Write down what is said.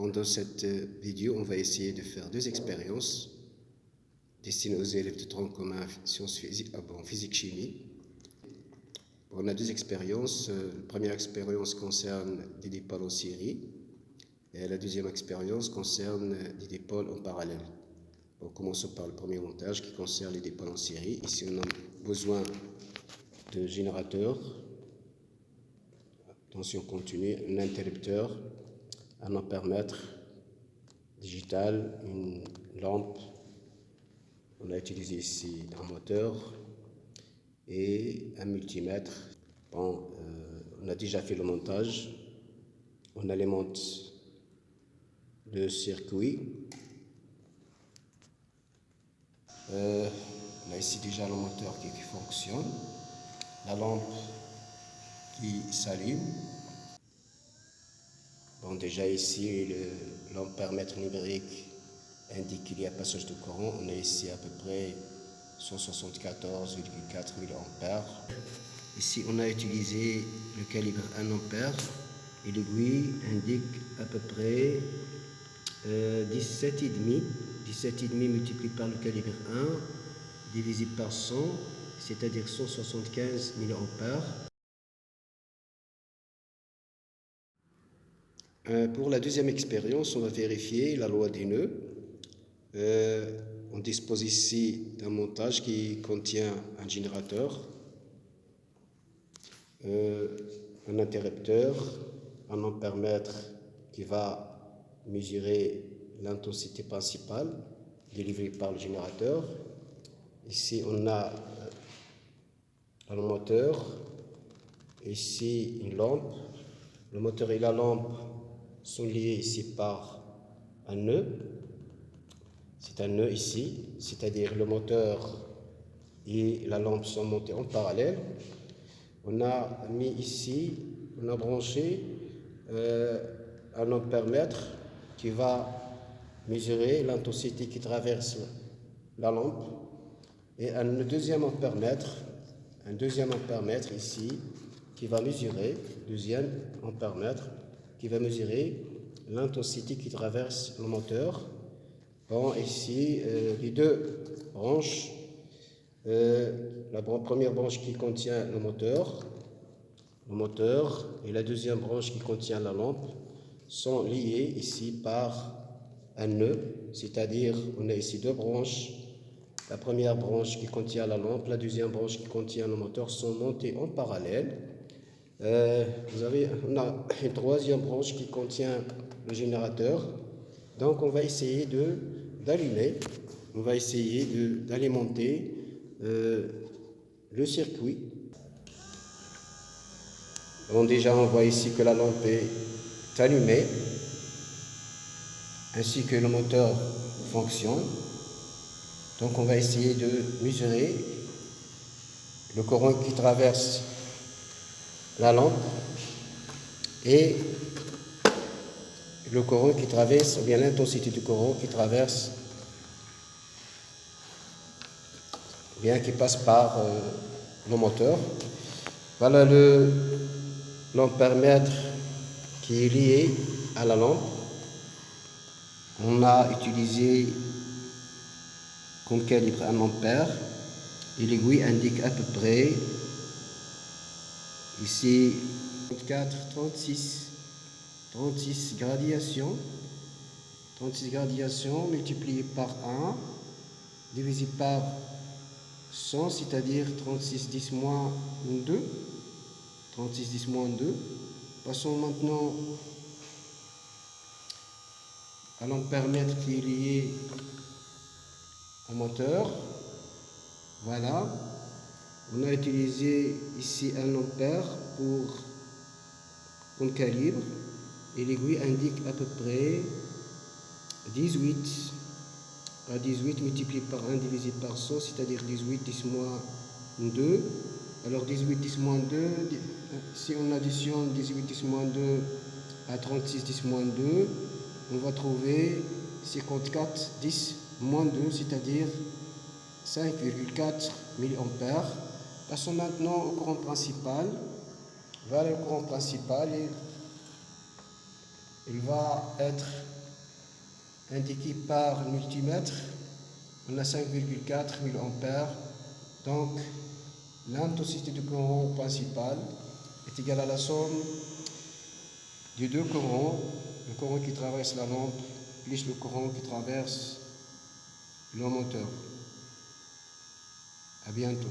Pendant cette vidéo, on va essayer de faire deux expériences destinées aux élèves de tronc commun sciences physiques, physique-chimie. On a deux expériences. La première expérience concerne des dipôles en série et la deuxième expérience concerne des dipôles en parallèle. Bon, commençons par le premier montage qui concerne les dipôles en série. Ici, on a besoin de générateurs, tension continue, un interrupteur, un ampèremètre digital, une lampe. On a utilisé ici un moteur et un multimètre. Bon, on a déjà fait le montage. On alimente le circuit. On a ici déjà le moteur qui fonctionne, la lampe qui s'allume. Bon, déjà ici, l'ampèremètre numérique indique qu'il y a passage de courant. On a ici à peu près 174,4 mA. Ici, on a utilisé le calibre 1 ampère et l'aiguille indique à peu près 17,5. 17,5 multiplié par le calibre 1 divisé par 100, c'est-à-dire 175 mA. Pour la deuxième expérience, on va vérifier la loi des nœuds. On dispose ici d'un montage qui contient un générateur, un interrupteur, un ampèremètre qui va mesurer l'intensité principale délivrée par le générateur. Ici, on a le moteur, ici une lampe. Le moteur et la lampe sont liés ici par un nœud. C'est un nœud ici, c'est-à-dire le moteur et la lampe sont montés en parallèle. On a mis ici, on a branché un ampèremètre qui va mesurer l'intensité qui traverse la lampe et un deuxième ampèremètre ici qui va mesurer, l'intensité qui traverse le moteur. Bon, ici, les deux branches, la première branche qui contient le moteur et la deuxième branche qui contient la lampe sont liées ici par un nœud, c'est-à-dire on a ici deux branches. La première branche qui contient la lampe, la deuxième branche qui contient le moteur sont montées en parallèle. On a une troisième branche qui contient le générateur. Donc on va essayer d'allumer, on va essayer d'alimenter le circuit. Bon, déjà on voit ici que la lampe est allumée, ainsi que le moteur fonctionne. Donc on va essayer de mesurer le courant qui traverse la lampe et le courant qui traverse, ou bien l'intensité du courant qui traverse, bien qui passe par le moteur. Voilà l'ampèremètre qui est lié à la lampe. On a utilisé comme calibre 1 ampère et l'aiguille indique à peu près ici 36 gradations. 36 gradations multipliées par 1 divisé par 100, c'est-à-dire 36 10 moins 2. 36 10 moins 2. Passons maintenant à l'ampèremètre qui est lié au moteur. Voilà. On a utilisé ici un ampère comme calibre et l'aiguille indique à peu près 18 multiplié par 1 divisé par 100, c'est-à-dire 18 10 moins 2. Alors 18 10 moins 2, si on additionne 18 10 moins 2 à 36 10 moins 2, on va trouver 54 10 moins 2, c'est-à-dire 5,4 mA. Passons maintenant au courant principal. Voilà le courant principal. Il va être indiqué par le multimètre, on a 5,4 mA. Donc, l'intensité du courant principal est égale à la somme des deux courants, le courant qui traverse la lampe plus le courant qui traverse le moteur. À bientôt.